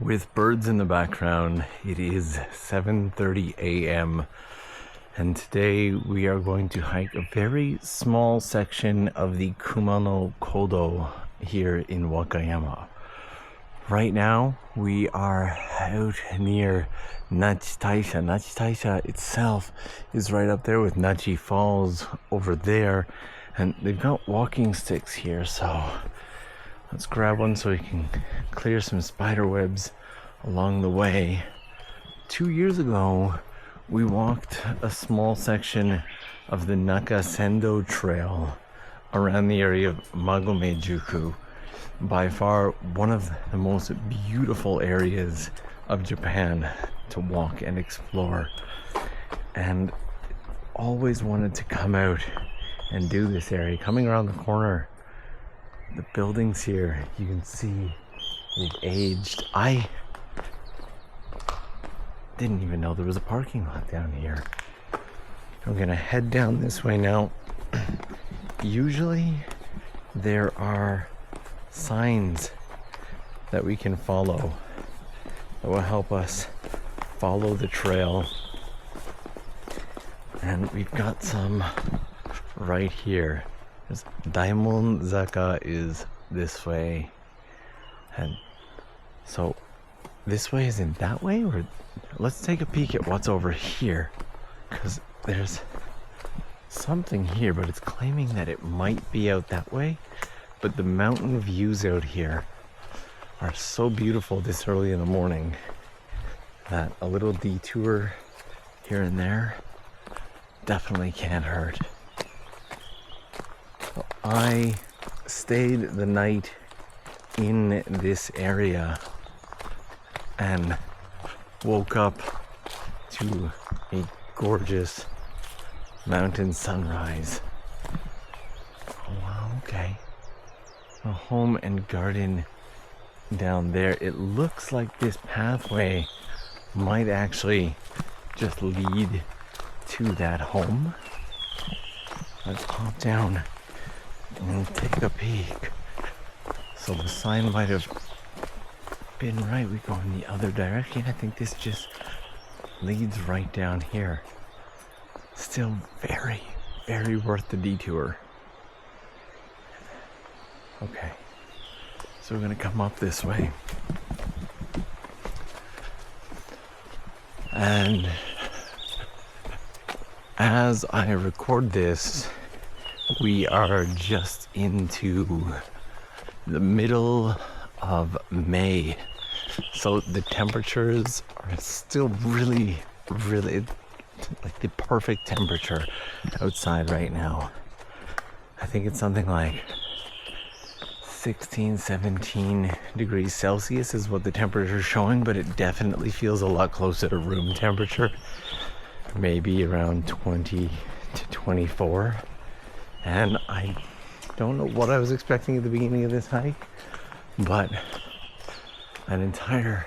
with birds in the background. It is 7:30 a.m. and today we are going to hike a very small section of the Kumano Kodo here in Wakayama. Right now we are out near Nachi Taisha. Nachi Taisha itself is right up there with Nachi Falls over there, and they've got walking sticks here, so let's grab one so we can clear some spider webs along the way. 2 years ago, we walked a small section of the Nakasendo trail around the area of Magome-juku. By far one of the most beautiful areas of Japan to walk and explore. And always wanted to come out and do this area. Coming around the corner, the buildings here, you can see they've aged. I didn't even know there was a parking lot down here. I'm gonna head down this way now. Usually there are signs that we can follow that will help us follow the trail, and we've got some right here. Daimon Zaka is this way, and so this way is in that way, or let's take a peek at what's over here, because there's something here, but it's claiming that it might be out that way. But the mountain views out here are so beautiful this early in the morning that a little detour here and there definitely can't hurt. I stayed the night in this area and woke up to a gorgeous mountain sunrise. Oh wow, okay. A home and garden down there. It looks like this pathway might actually just lead to that home. Let's pop down and take a peek. So the sign might have been right. We go in the other direction. I think this just leads right down here. Still very, very worth the detour. Okay, so we're gonna come up this way. And as I record this, we are just into the middle of May. So the temperatures are still really like the perfect temperature outside right now. I think it's something like 16, 17 degrees Celsius is what the temperature is showing, but it definitely feels a lot closer to room temperature. Maybe around 20 to 24. And I don't know what I was expecting at the beginning of this hike, but an entire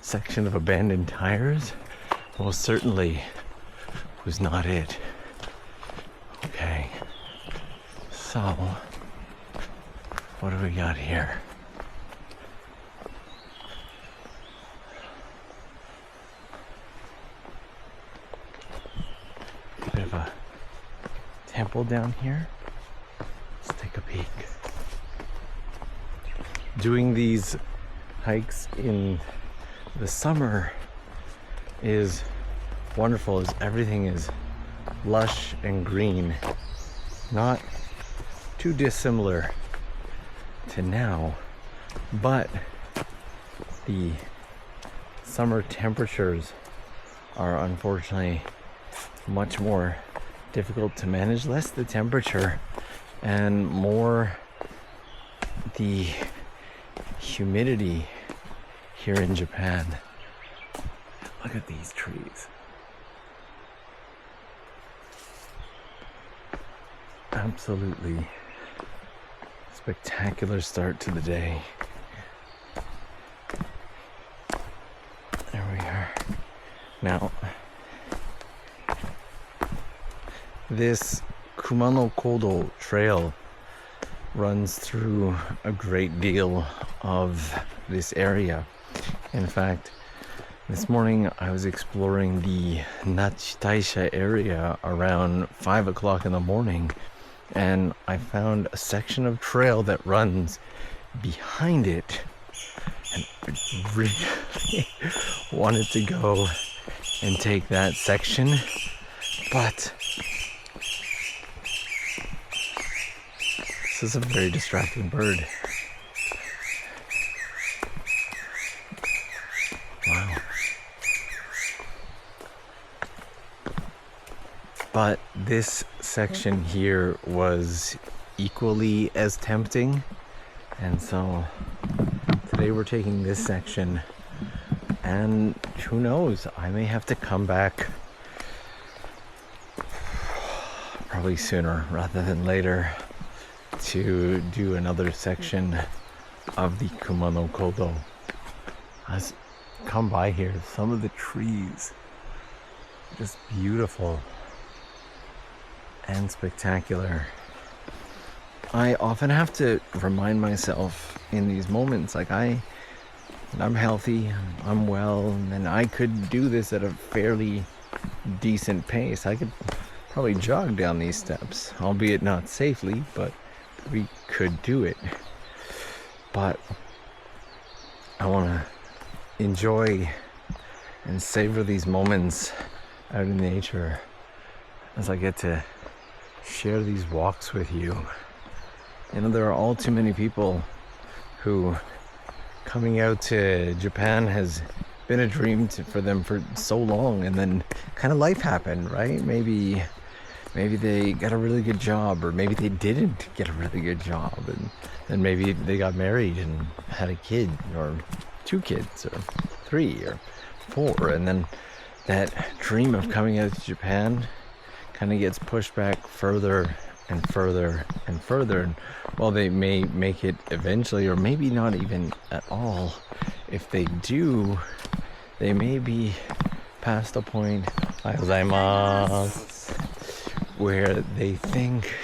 section of abandoned tires most certainly was not it. Okay, so what do we got here? A bit of a temple down here. Let's take a peek. Doing these hikes in the summer is wonderful, as everything is lush and green. Not too dissimilar to now, but the summer temperatures are unfortunately much more difficult to manage. Less the temperature and more the humidity here in Japan. Look at these trees. Absolutely spectacular start to the day. There we are. Now, this Kumano Kodo trail runs through a great deal of this area. In fact, this morning I was exploring the Nachi Taisha area around 5 o'clock in the morning, and I found a section of trail that runs behind it, and I really wanted to go and take that section, but this is a very distracting bird. Wow. But this section here was equally as tempting, and so today we're taking this section, and who knows, I may have to come back probably sooner rather than later to do another section of the Kumano Kodo. Let's come by here. Some of the trees, just beautiful and spectacular. I often have to remind myself in these moments, like I'm healthy, I'm well, and I could do this at a fairly decent pace. I could probably jog down these steps, albeit not safely, but we could do it. But I want to enjoy and savor these moments out in nature as I get to share these walks with you. You know, there are all too many people who coming out to Japan has been a dream for them for so long, and then kind of life happened, right? Maybe they got a really good job, or maybe they didn't get a really good job, and then maybe they got married and had a kid, or 2 kids, or 3, or 4, and then that dream of coming out to Japan kind of gets pushed back further and further and further, and well, they may make it eventually, or maybe not even at all. If they do, they may be past a point where they think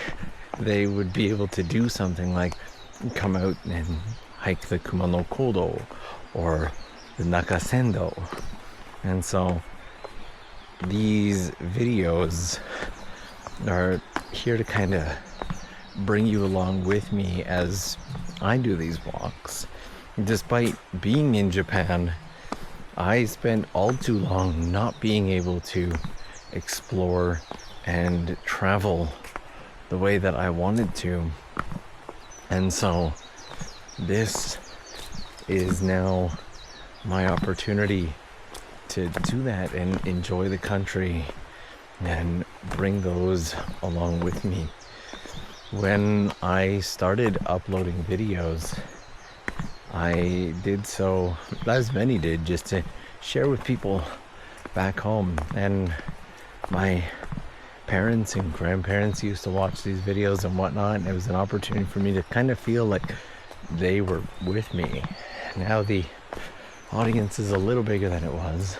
they would be able to do something like come out and hike the Kumano Kodo or the Nakasendo. And so these videos are here to kind of bring you along with me as I do these walks. Despite being in Japan, I spent all too long not being able to explore and travel the way that I wanted to. And so this is now my opportunity to do that and enjoy the country and bring those along with me. When I started uploading videos, I did so, as many did, just to share with people back home. And my parents and grandparents used to watch these videos and whatnot, and it was an opportunity for me to kind of feel like they were with me. Now the audience is a little bigger than it was.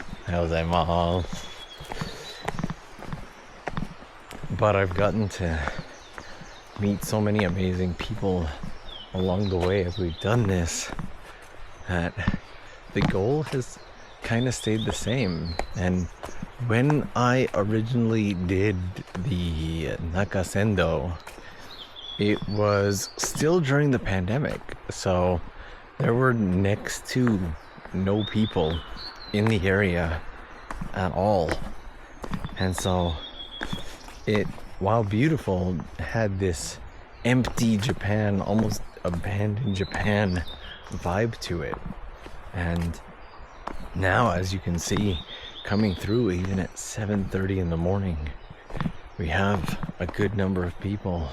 But I've gotten to meet so many amazing people along the way as we've done this, that the goal has kind of stayed the same. And when I originally did the Nakasendo, it was still during the pandemic, so there were next to no people in the area at all. And so it, while beautiful, had this empty Japan, almost abandoned Japan vibe to it. And now, as you can see, coming through even at 7:30 in the morning, we have a good number of people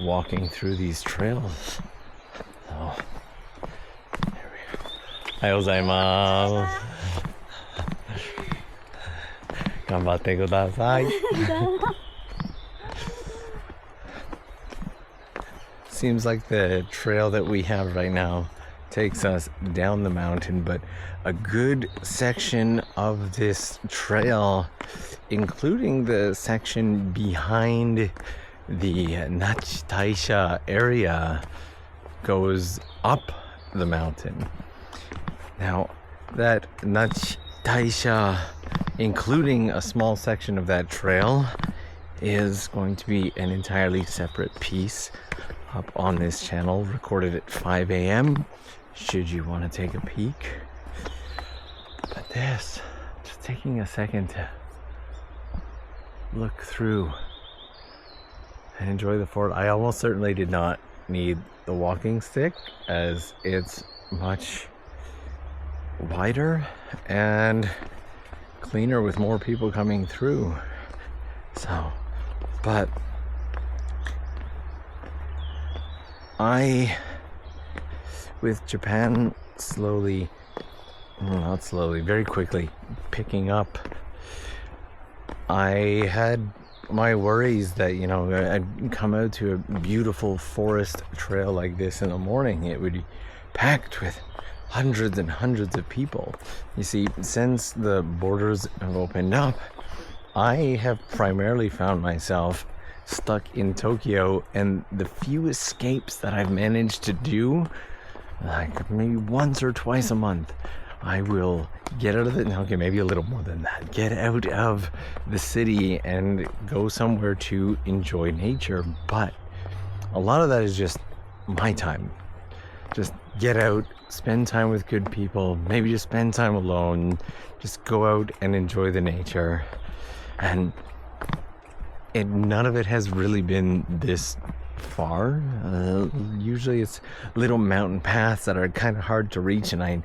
walking through these trails. So, there we go. Ohayou gozaimasu. Ganbatte kudasai. Seems like the trail that we have right now takes us down the mountain, but a good section of this trail, including the section behind the Nachi Taisha area, goes up the mountain. Now, that Nachi Taisha, including a small section of that trail, is going to be an entirely separate piece up on this channel, recorded at 5 a.m. should you want to take a peek. But this, just taking a second to look through and enjoy the fort. I almost certainly did not need the walking stick, as it's much wider and cleaner with more people coming through. So, but with Japan very quickly picking up, I had my worries that, you know, I'd come out to a beautiful forest trail like this in the morning, it would be packed with hundreds and hundreds of people. You see, since the borders have opened up, I have primarily found myself stuck in Tokyo, and the few escapes that I've managed to do, like maybe once or twice a month, I will get out of it, okay, maybe a little more than that, get out of the city and go somewhere to enjoy nature. But a lot of that is just my time. Just get out, spend time with good people, maybe just spend time alone, just go out and enjoy the nature. And none of it has really been this far. Usually it's little mountain paths that are kind of hard to reach, and I'm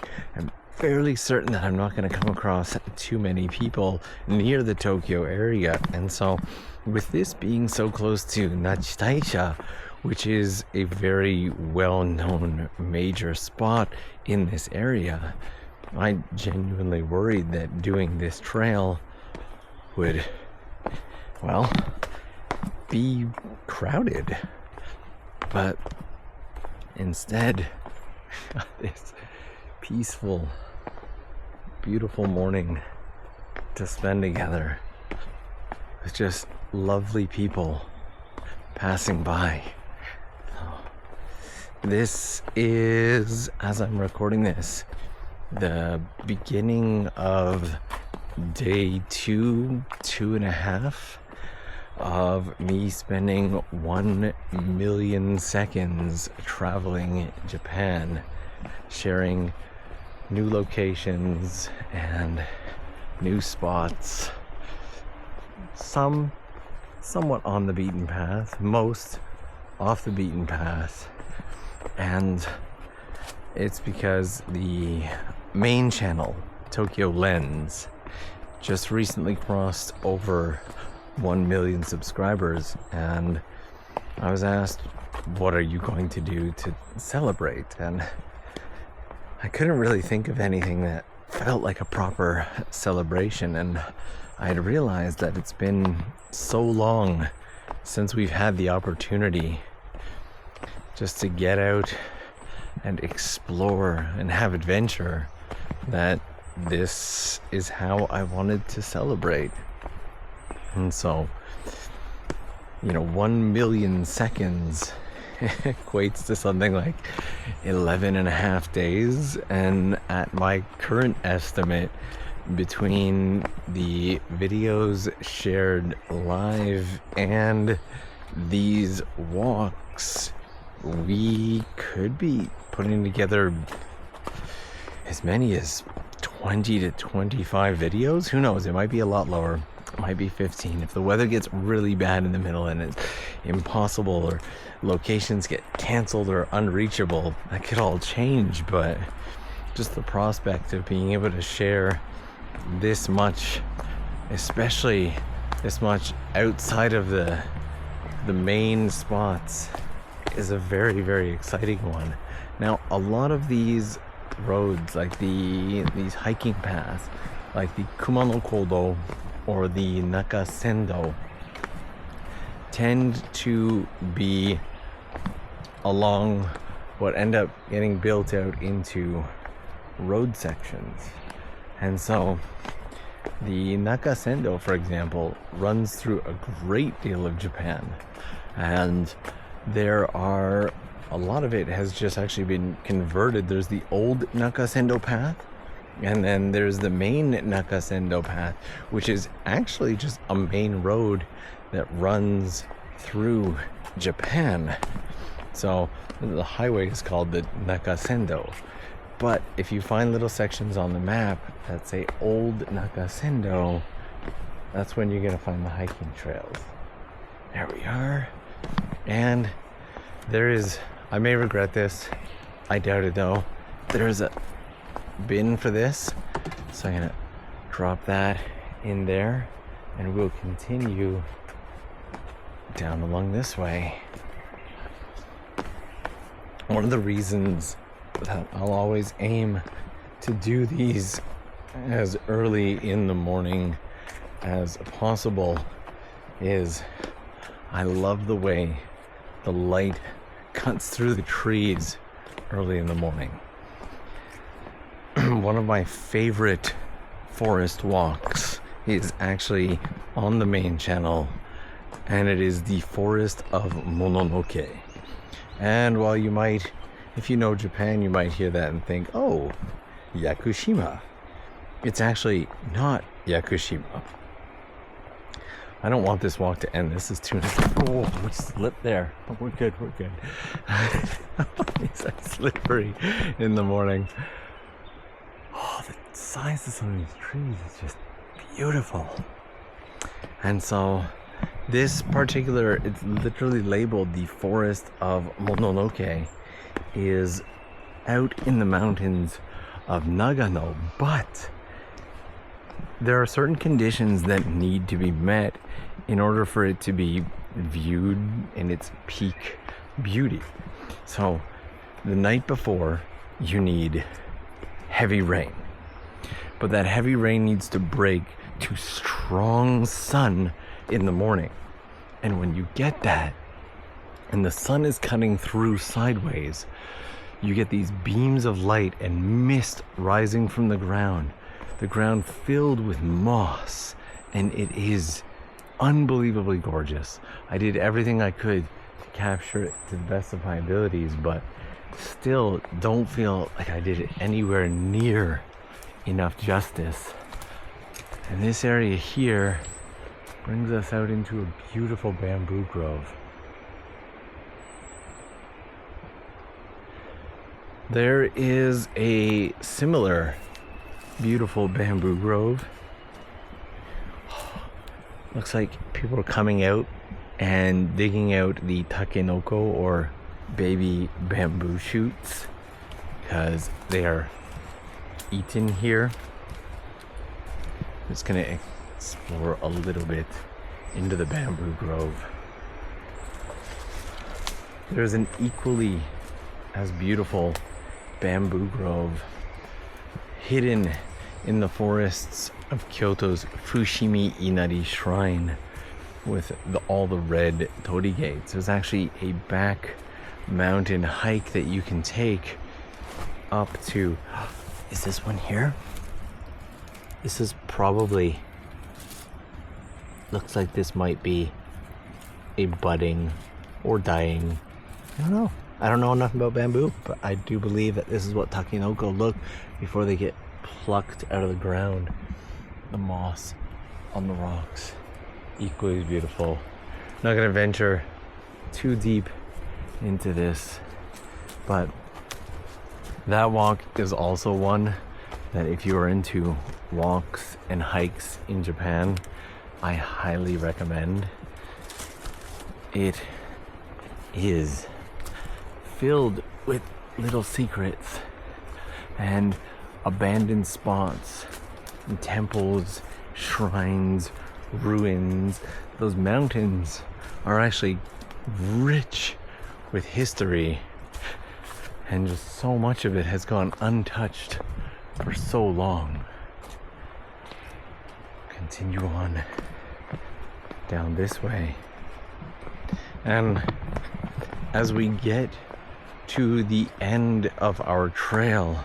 fairly certain that I'm not going to come across too many people near the Tokyo area. And so with this being so close to Nachi Taisha, which is a very well-known major spot in this area, I genuinely worried that doing this trail would, well, be crowded. But instead, this peaceful, beautiful morning to spend together with just lovely people passing by. This is, as I'm recording this, the beginning of day 2.5 of me spending 1 million seconds traveling Japan, sharing new locations and new spots, some somewhat on the beaten path, most off the beaten path. And it's because the main channel, TOKYOLENS, just recently crossed over 1 million subscribers, and I was asked, what are you going to do to celebrate? And I couldn't really think of anything that felt like a proper celebration, and I had realized that it's been so long since we've had the opportunity just to get out and explore and have adventure, that this is how I wanted to celebrate. And so, you know, 1 million seconds equates to something like 11.5 days, and at my current estimate, between the videos shared live and these walks, we could be putting together as many as 20 to 25 videos. Who knows? It might be a lot lower. It might be 15. If the weather gets really bad in the middle and it's impossible, or locations get canceled or unreachable, that could all change. But just the prospect of being able to share this much, especially this much outside of the main spots, is a very, very exciting one. Now, a lot of these roads, like these hiking paths, like the Kumano Kodo or the Nakasendo, tend to be along what end up getting built out into road sections. And so the Nakasendo, for example, runs through a great deal of Japan, and there are a lot of it has just actually been converted. There's the old Nakasendo path, And then there's the main Nakasendo path, which is actually just a main road that runs through Japan. So the highway is called the Nakasendo. But if you find little sections on the map that say Old Nakasendo, that's when you're gonna find the hiking trails. There we are. And there is, I may regret this, I doubt it though, there's a bin for this. So I'm gonna drop that in there and we'll continue down along this way. One of the reasons that I'll always aim to do these as early in the morning as possible is I love the way the light cuts through the trees early in the morning. One of my favorite forest walks is actually on the main channel, and it is the Forest of Mononoke. And while you might, if you know Japan, you might hear that and think, oh, Yakushima. It's actually not Yakushima. I don't want this walk to end. This is too nice. Oh, we slipped there. Oh, we're good, we're good. It's like slippery in the morning. Oh, the size of some of these trees is just beautiful. And so this particular, it's literally labeled the Forest of Mononoke, is out in the mountains of Nagano, but there are certain conditions that need to be met in order for it to be viewed in its peak beauty. So the night before, you need heavy rain, but that heavy rain needs to break to strong sun in the morning. And when you get that and the sun is cutting through sideways, you get these beams of light and mist rising from the ground filled with moss, and it is unbelievably gorgeous. I did everything I could to capture it to the best of my abilities, but still don't feel like I did it anywhere near enough justice. And this area here brings us out into a beautiful bamboo grove. There is a similar beautiful bamboo grove. Looks like people are coming out and digging out the takenoko, or baby bamboo shoots, because they are eaten here. I'm just gonna explore a little bit into the bamboo grove. There's an equally as beautiful bamboo grove hidden in the forests of Kyoto's Fushimi Inari Shrine with all the red torii gates. There's actually a back mountain hike that you can take up to. Is this one here? This is probably, looks like this might be a budding or dying, I don't know. I don't know enough about bamboo, but I do believe that this is what takenoko look before they get plucked out of the ground. The moss on the rocks, equally as beautiful. Not gonna venture too deep into this, but that walk is also one that if you are into walks and hikes in Japan, I highly recommend. It is filled with little secrets and abandoned spots and temples, shrines, ruins. Those mountains are actually rich with history, and just so much of it has gone untouched for so long. Continue on down this way, and as we get to the end of our trail,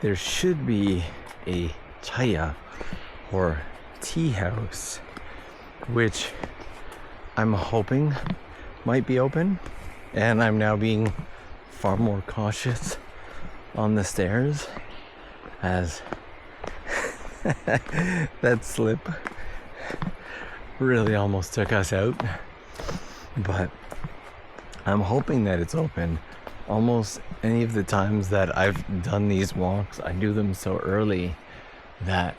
there should be a chaya, or tea house, which I'm hoping might be open, and I'm now being far more cautious on the stairs as that slip really almost took us out. But I'm hoping that it's open. Almost any of the times that I've done these walks, I do them so early that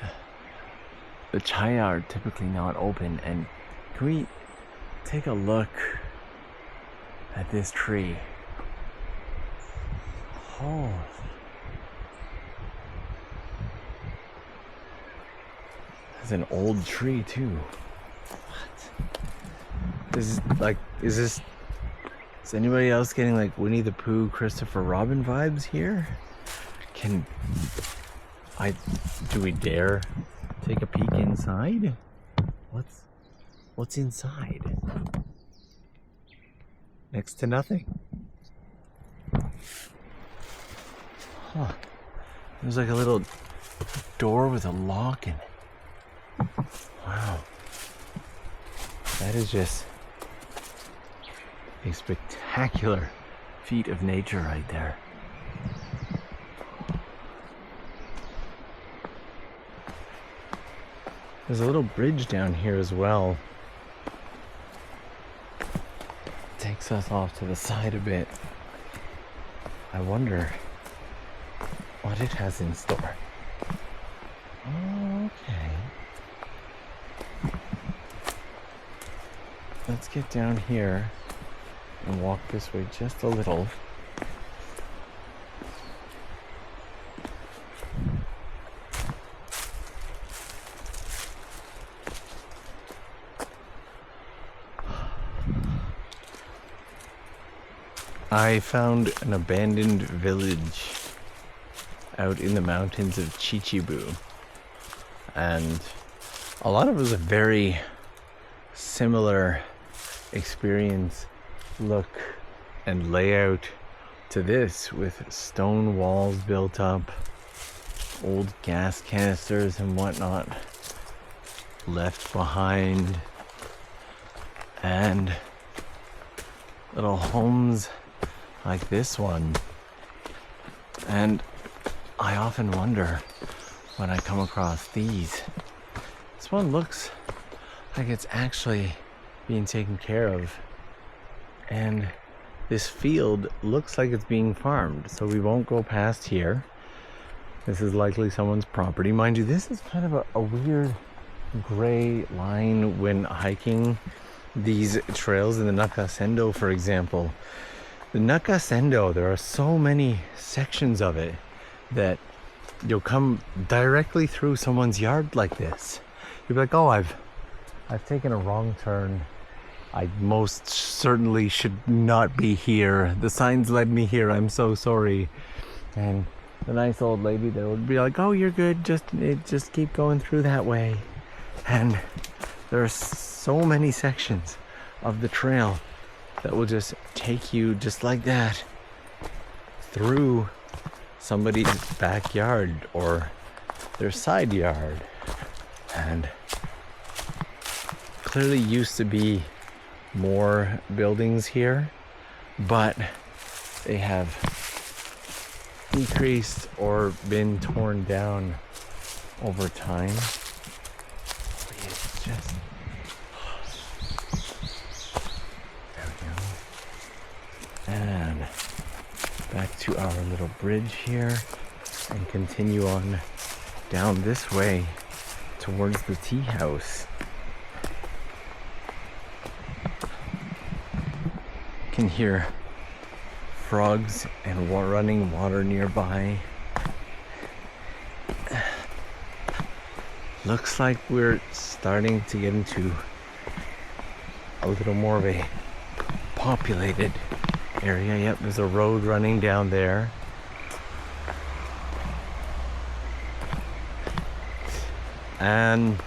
the chaya are typically not open. And can we take a look at this tree? Oh, it's an old tree too. What? Is anybody else getting like Winnie the Pooh, Christopher Robin vibes here? Do we dare take a peek inside? What's inside? Next to nothing. Huh. There's like a little door with a lock in it. Wow. That is just a spectacular feat of nature right there. There's a little bridge down here as well. Takes us off to the side a bit. I wonder what it has in store. Okay. Let's get down here and walk this way just a little. I found an abandoned village out in the mountains of Chichibu, and a lot of it was a very similar experience, look and layout to this, with stone walls built up, old gas canisters and whatnot left behind, and little homes like this one. And I often wonder when I come across these. This one looks like it's actually being taken care of, and this field looks like it's being farmed, so we won't go past here. This is likely someone's property. Mind you, this is kind of a weird gray line when hiking these trails in the Nakasendo, for example. The Nakasendo, there are so many sections of it that you'll come directly through someone's yard like this. You'll be like, oh, I've taken a wrong turn. I most certainly should not be here. The signs led me here. I'm so sorry. And the nice old lady there would be like, oh, you're good. Just keep going through that way. And there are so many sections of the trail that will just take you just like that through somebody's backyard or their side yard. And clearly used to be more buildings here, but they have decreased or been torn down over time. It's just, there we go. And back to our little bridge here, and continue on down this way towards the tea house. You can hear frogs and running water nearby. Looks like we're starting to get into a little more of a populated area. Yep, there's a road running down there. And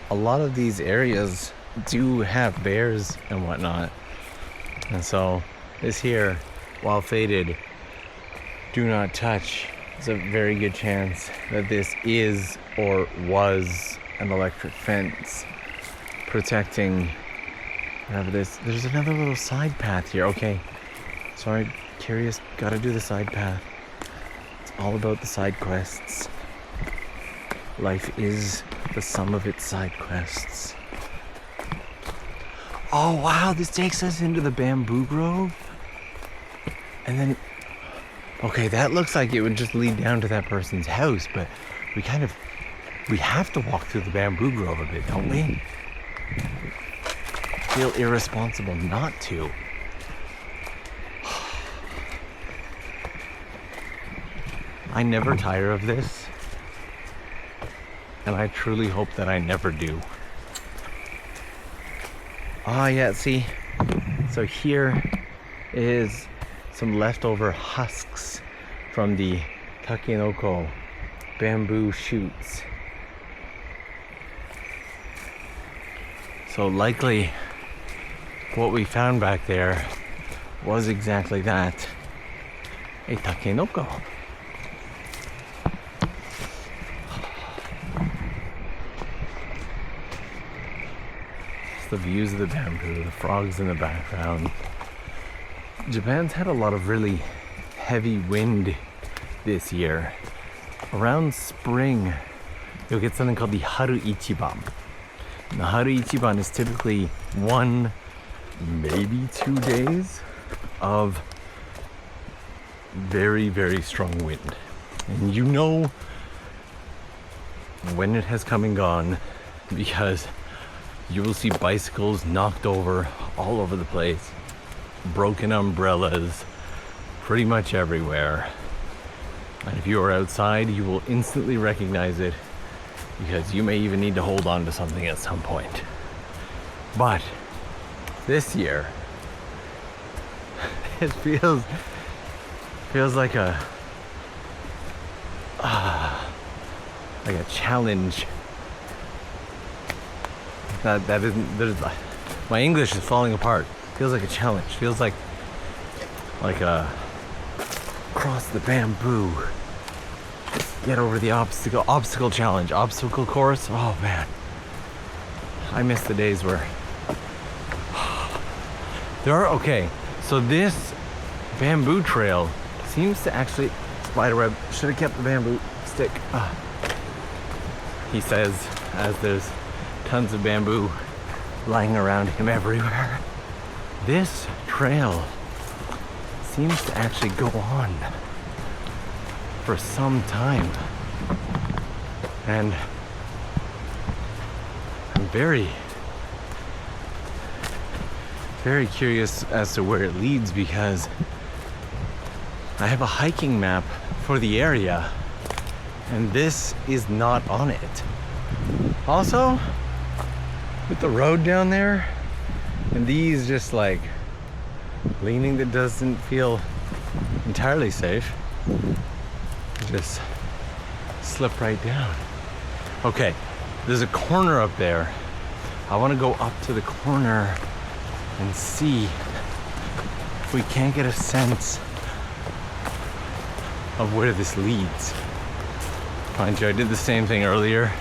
a lot of these areas do have bears and whatnot. And so this here, while faded, do not touch. There's a very good chance that this is or was an electric fence protecting whatever this. There's another little side path here. Okay, sorry, curious, gotta do the side path. Let's all about the side quests. Life is the sum of its side quests. Oh wow, this takes us into the bamboo grove. And then, okay, that looks like it would just lead down to that person's house, but we have to walk through the bamboo grove a bit, don't we? Feel irresponsible not to. I never tire of this, and I truly hope that I never do. Ah, yeah, see, so here is some leftover husks from the takenoko bamboo shoots. So likely what we found back there was exactly that, a takenoko. It's the views of the bamboo, the frogs in the background. Japan's had a lot of really heavy wind this year. Around spring, you'll get something called the Haru Ichiban. The Haru Ichiban is typically 1, maybe 2 days of very, very strong wind. And you know when it has come and gone because you will see bicycles knocked over all over the place, broken umbrellas pretty much everywhere. And if you are outside, you will instantly recognize it because you may even need to hold on to something at some point. But this year, it feels like a challenge. That isn't. My English is falling apart. Feels like a challenge. Feels like a cross the bamboo. Get over the obstacle challenge, obstacle course. Oh man, I miss the days where okay, so this bamboo trail seems to actually, spiderweb, should have kept the bamboo stick. He says as there's tons of bamboo lying around him everywhere. This trail seems to actually go on for some time, and I'm very, very curious as to where it leads because I have a hiking map for the area and this is not on it. Also, with the road down there and these just like leaning, that doesn't feel entirely safe. Just slip right down. Okay, there's a corner up there. I want to go up to the corner and see if we can't get a sense of where this leads. Mind you, I did the same thing earlier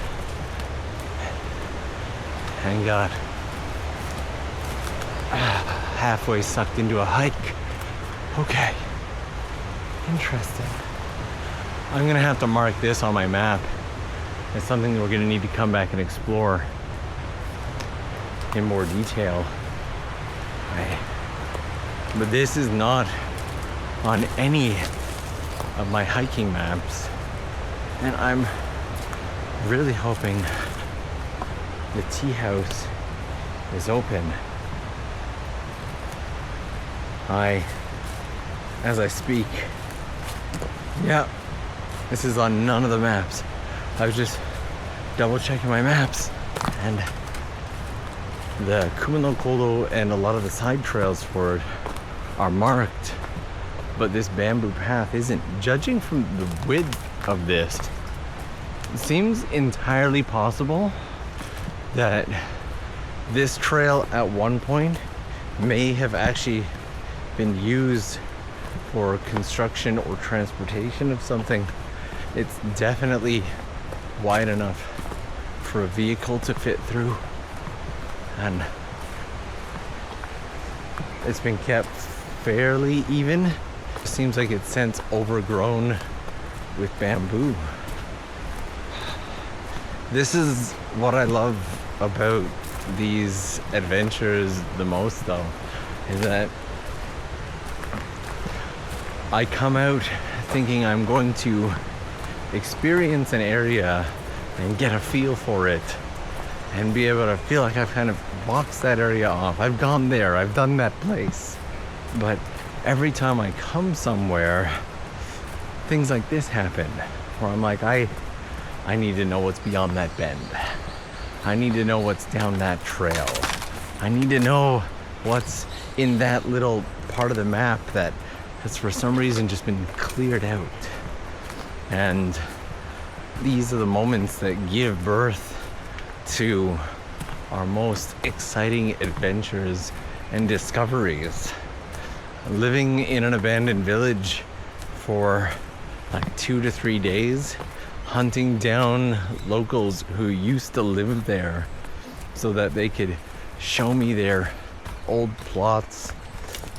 and got halfway sucked into a hike. Okay, interesting. I'm gonna have to mark this on my map. It's something that we're gonna need to come back and explore in more detail. But this is not on any of my hiking maps. And I'm really hoping the tea house is open. As I speak, yeah, this is on none of the maps. I was just double checking my maps and the Kumano Kodo and a lot of the side trails for it are marked, but this bamboo path isn't. Judging from the width of this, it seems entirely possible that this trail at one point may have actually been used for construction or transportation of something. It's definitely wide enough for a vehicle to fit through, and it's been kept fairly even. It seems like it's since overgrown with bamboo. This is what I love about these adventures the most, though, is that I come out thinking I'm going to experience an area and get a feel for it and be able to feel like I've kind of boxed that area off. I've gone there, I've done that place. But every time I come somewhere, things like this happen, where I'm like, I need to know what's beyond that bend. I need to know what's down that trail. I need to know what's in that little part of the map that has for some reason just been cleared out. And these are the moments that give birth to our most exciting adventures and discoveries. Living in an abandoned village for like 2 to 3 days, hunting down locals who used to live there so that they could show me their old plots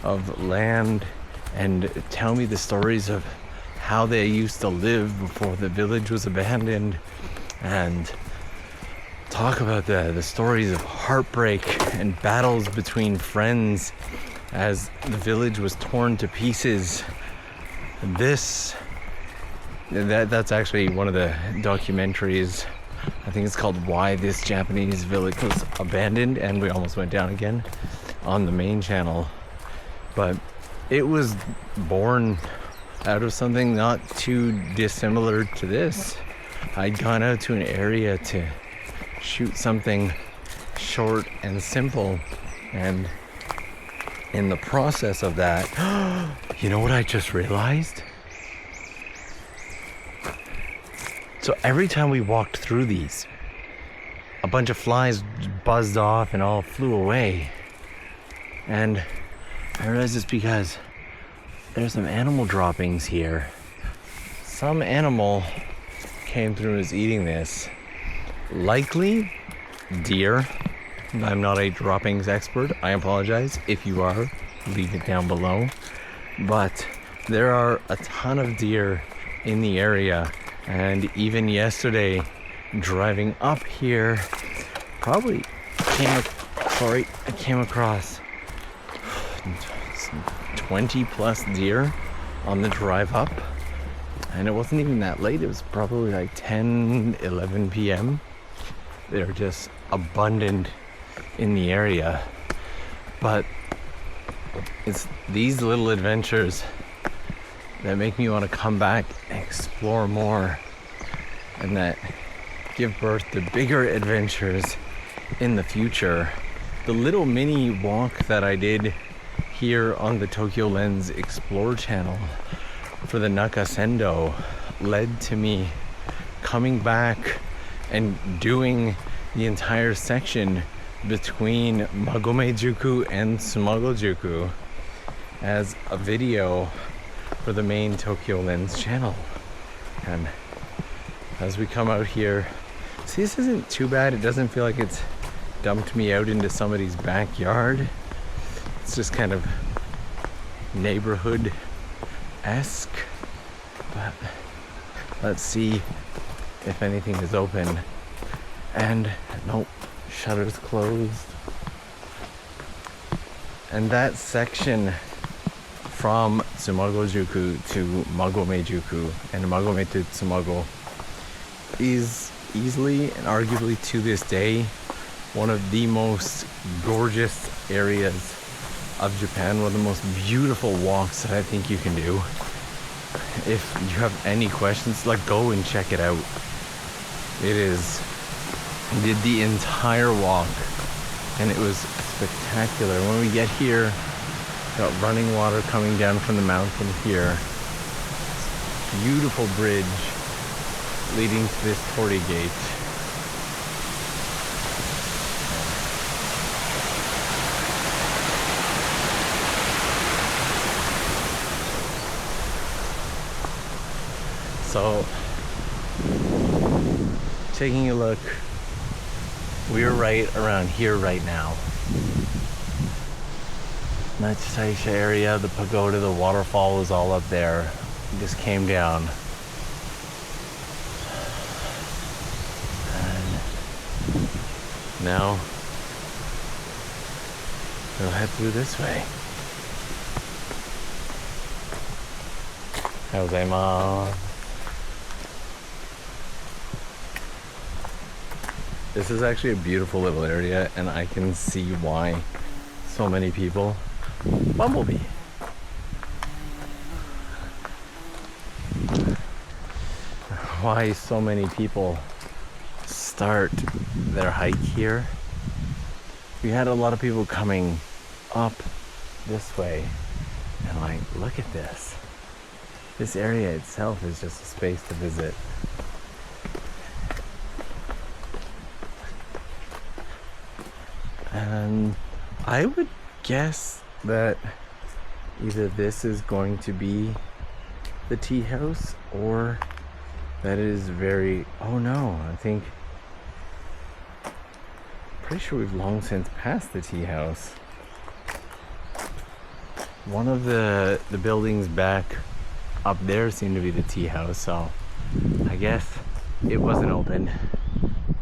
of land and tell me the stories of how they used to live before the village was abandoned, and talk about the stories of heartbreak and battles between friends as the village was torn to pieces. That's actually one of the documentaries. I think it's called Why This Japanese Village Was Abandoned, and we almost went down again on the main channel. But it was born out of something not too dissimilar to this. I'd gone out to an area to shoot something short and simple, and in the process of that, you know what I just realized? So every time we walked through these, a bunch of flies buzzed off and all flew away. And I realized it's because there's some animal droppings here. Some animal came through and is eating this. Likely deer. I'm not a droppings expert. I apologize. If you are, leave it down below. But there are a ton of deer in the area. And even yesterday, driving up here, I came across 20 plus deer on the drive up. And it wasn't even that late. It was probably like 10, 11 p.m. They're just abundant in the area. But it's these little adventures that make me want to come back and explore more, and that give birth to bigger adventures in the future. The little mini walk that I did here on the TOKYOLENS Explore channel for the Nakasendo led to me coming back and doing the entire section between Magome-juku and Sumago-juku as a video for the main TOKYOLENS channel. And as we come out here, see, this isn't too bad. It doesn't feel like it's dumped me out into somebody's backyard. It's just kind of neighborhood-esque. But let's see if anything is open. And nope, shutters closed. And that section from Sumago-juku to Magome-juku and Magome to Tsumago is easily and arguably to this day one of the most gorgeous areas of Japan, one of the most beautiful walks that I think you can do. If you have any questions, go and check it out. I did the entire walk and it was spectacular. When we get here, got running water coming down from the mountain here. Beautiful bridge leading to this torii gate. So, taking a look, we're right around here right now. Nachi Taisha area, the pagoda, the waterfall is all up there. It just came down. Now we'll head through this way. Gozaimasu. This is actually a beautiful little area, and I can see why so many people. Bumblebee. Why so many people start their hike here. We had a lot of people coming up this way, and like, look at this. This area itself is just a space to visit. And I would guess that either this is going to be the tea house, or that is very, oh no, I think, pretty sure we've long since passed the tea house. One of the buildings back up there seemed to be the tea house, so I guess it wasn't open.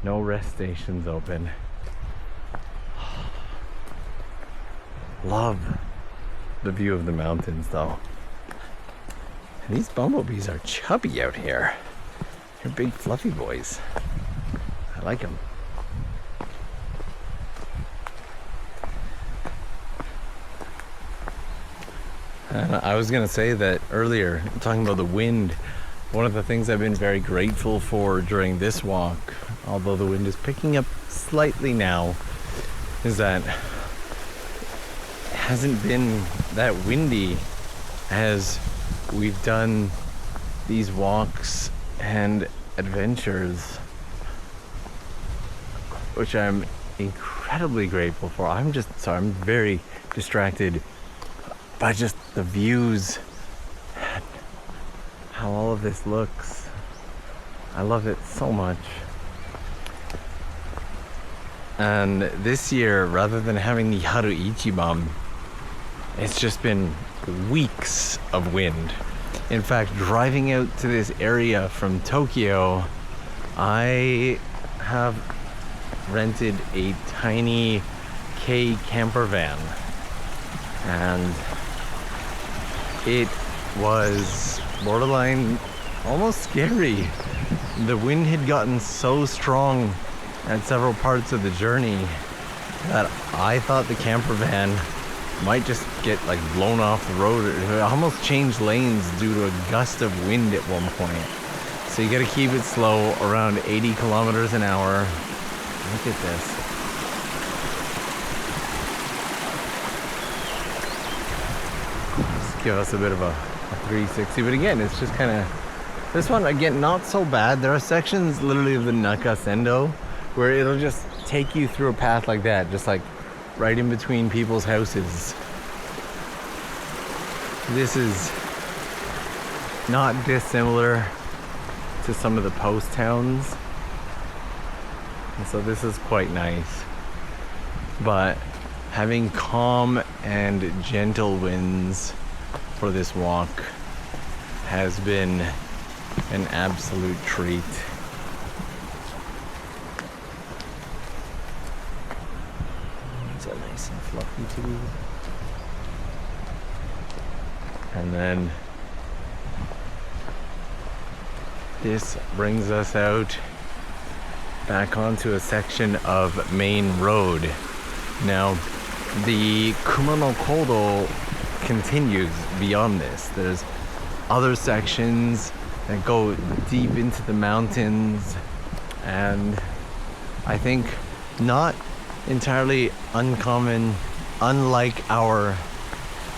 No rest stations open. Love the view of the mountains though. And these bumblebees are chubby out here. They're big fluffy boys. I like them. I was gonna say that earlier, talking about the wind, one of the things I've been very grateful for during this walk, although the wind is picking up slightly now, is that it hasn't been that windy as we've done these walks and adventures, which I'm incredibly grateful for. I'm very distracted by just the views and how all of this looks. I love it so much. And this year, rather than having the Haru Ichiban, it's just been weeks of wind. In fact, driving out to this area from Tokyo, I have rented a tiny K camper van, and it was borderline almost scary. The wind had gotten so strong at several parts of the journey that I thought the camper van might just get like blown off the road. It almost changed lanes due to a gust of wind at one point. So you gotta keep it slow, around 80 kilometers an hour. Look at this. Just give us a bit of a 360, but again, it's just kind of, this one again, not so bad. There are sections literally of the Nakasendo where it'll just take you through a path like that, just like right in between people's houses. This is not dissimilar to some of the post towns, and so this is quite nice. But having calm and gentle winds for this walk has been an absolute treat. Nice and fluffy too. And then this brings us out back onto a section of main road. Now the Kumano Kodo continues beyond this. There's other sections that go deep into the mountains, and I think not entirely uncommon, unlike our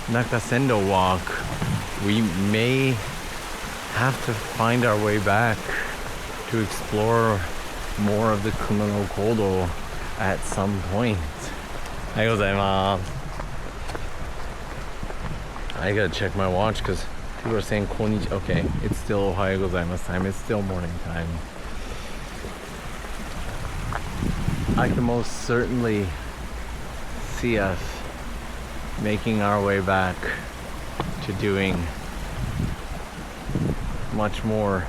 Nakasendo walk, we may have to find our way back to explore more of the Kumano Kodo at some point. Ohayou gozaimasu. I gotta check my watch because people are saying konnichiwa. Okay, it's still Ohayou gozaimasu time. It's still morning time. I can most certainly see us making our way back to doing much more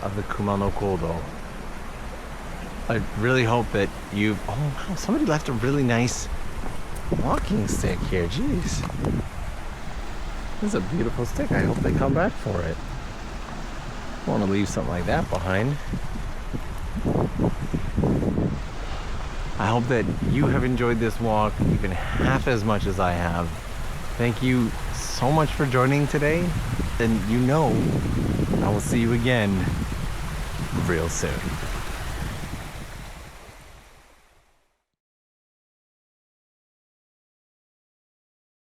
of the Kumano Kodo. I really hope that you've... Oh, wow, somebody left a really nice walking stick here. Jeez. This is a beautiful stick. I hope they come back for it. I want to leave something like that behind. I hope that you have enjoyed this walk even half as much as I have. Thank you so much for joining today. And you know, I will see you again real soon.